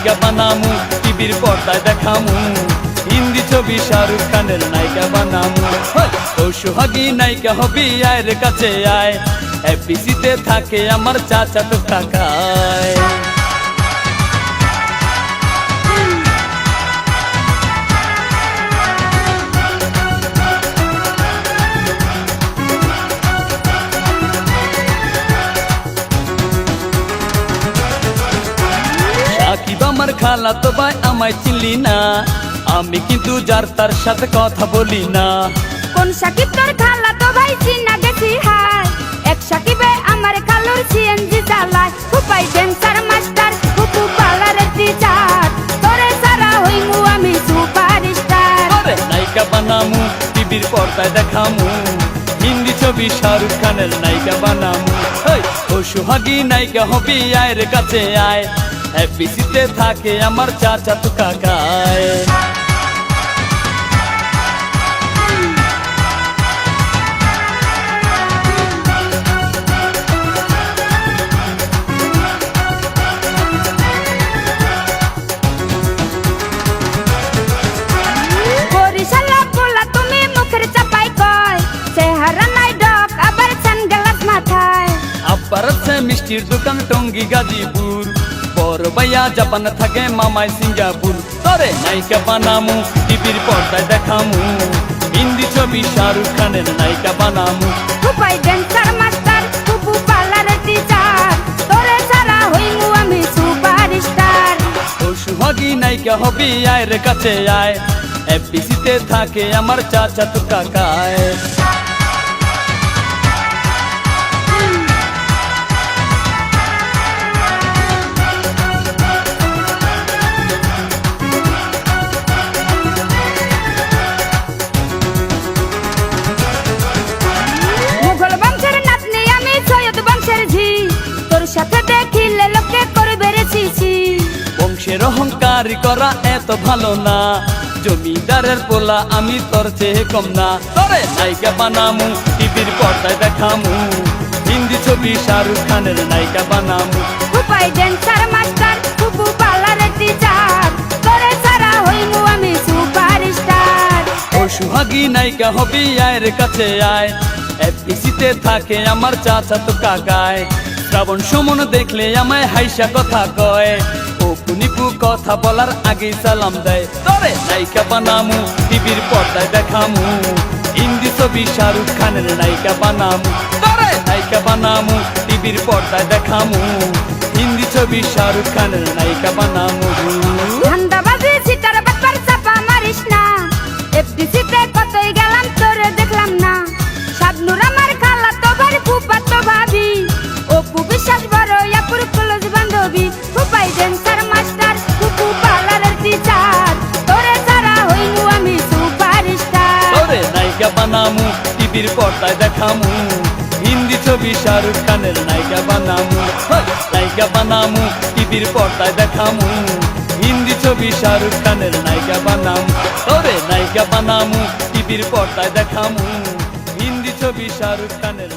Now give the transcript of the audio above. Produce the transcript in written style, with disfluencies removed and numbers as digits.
নায়িকা বানামু, টিভির পর্দায় দেখামু, হিন্দি ছবি শাহরুখ খানের নায়িকা বানামু। ও সোহাগী নায়িকা হবি, আয়ের কাছে আয়, এফডিসিতে থাকে আমার চাচাতো কাকায়। সাকিব আমার খালাতো ভাই, আমায় চিনলি না, আমি কিন্তু যার তার সাথে কথা বলি না। কোন সাকিব তোর খালাতো ভাই, চিনা গেছি হাই, এক সাকিবে আমার খালুর সিএনজি চালায়। ফুপাই ড্যান্সার মাস্টার, ফুপু পার্লারের টিচার, তোরে সারা হইমু আমি সুপারস্টার। ওরে নায়িকা বানামু, টিভির পর্দায় দেখামু, হিন্দি ছবি শাহরুখ খানের নায়িকা বানামু। ও সোহাগী নায়িকা হবি, আয়ের কাছে আয়, এফডিসিতে থাকে আমার চাচাতো কাকায়। বরিশালা পোলা তুমি মুখের চাপাই কয়, চেহারা নাই ডক আবার সানগ্লাস মাথায়। আব্বার আছে মিষ্টির দোকান টঙ্গী গাজীপুর, বড় ভাইয়া জাপান থাকে, মামাই সিঙ্গাপুর। তোরে নায়িকা বানামু, টিভির পর্দায় দেখামু, হিন্দি ছবি শাহরুখ খানের নায়িকা বানামু। ফুপাই ড্যান্সার মাস্টার, ফুপু পার্লারের টিচার, তোরে সারা হইমু আমি সুপারস্টার। ও সোহাগী নায়িকা হবি, আয়ের কাছে আয়, এফডিসিতে থাকে আমার চাচাতো কাকায়। মুঘল বংশের নাতনি আমি, সৈয়দ বংশের ঝি, তোর সাথে দেখিলে লোকে করবে রে ছিছি। বংশের অহংকারী করা এত ভালো না, জমিদারের পোলা আমি তোর চেয়ে কম না। তোরে নায়িকা বানামু, টিভির পর্দায় দেখামু, হিন্দি ছবি শাহরুখ খানের নায়িকা বানামু। ফুপাই ড্যান্সার মাস্টার, ফুপু পার্লারের টিচার, তোরে সারা হইমু আমি সুপারস্টার। ও সোহাগী নায়িকা হবি, আয়ের কাছে আয়, এফডিসিতে থাকে আমার চাচাতো কাকায়। শ্রাবণ সুমন দেখলে আমায় হাইসা কথা কয়, ও কুনিপু কথা বলার আগেই সালাম দেয়। তোরে নায়িকা বানামু, টিভির পর্দায় দেখামু, হিন্দি ছবি শাহরুখ খানের নায়িকা বানামু। তোরে নায়িকা বানামু, টিভির পর্দায় দেখামু, হিন্দি ছবি শাহরুখ খানের নায়িকা বানামু। ধান্দাবাজি সিটার ব্যাপার চাপা মারিস না, এফডিসিতে কতই গেলাম তোরে দেখলাম না। শাবনুর আমার খালাতো ভাই, ফুফাতো ভাবি, অপু বিশ্বাস বড় আপুর ক্লোজ বান্ধবী। ফুপাই ড্যান্সার মাস্টার, ফুপু পার্লারের টিচার, তোরে সারা হইমু আমি সুপারস্টার। তোরে নায়িকা বানামু, টিভির পর্দায় দেখামু, হিন্দি ছবি শাহরুখ খানের নায়িকা বানামু। নায়িকা বানামু, টিভির পর্দায় দেখামু, হিন্দি ছবি শাহরুখ খানের নায়িকা বানামু। তোরে নায়িকা বানামু, টিভির পর্দায় দেখামু, হিন্দি ছবি শাহরুখ খানের।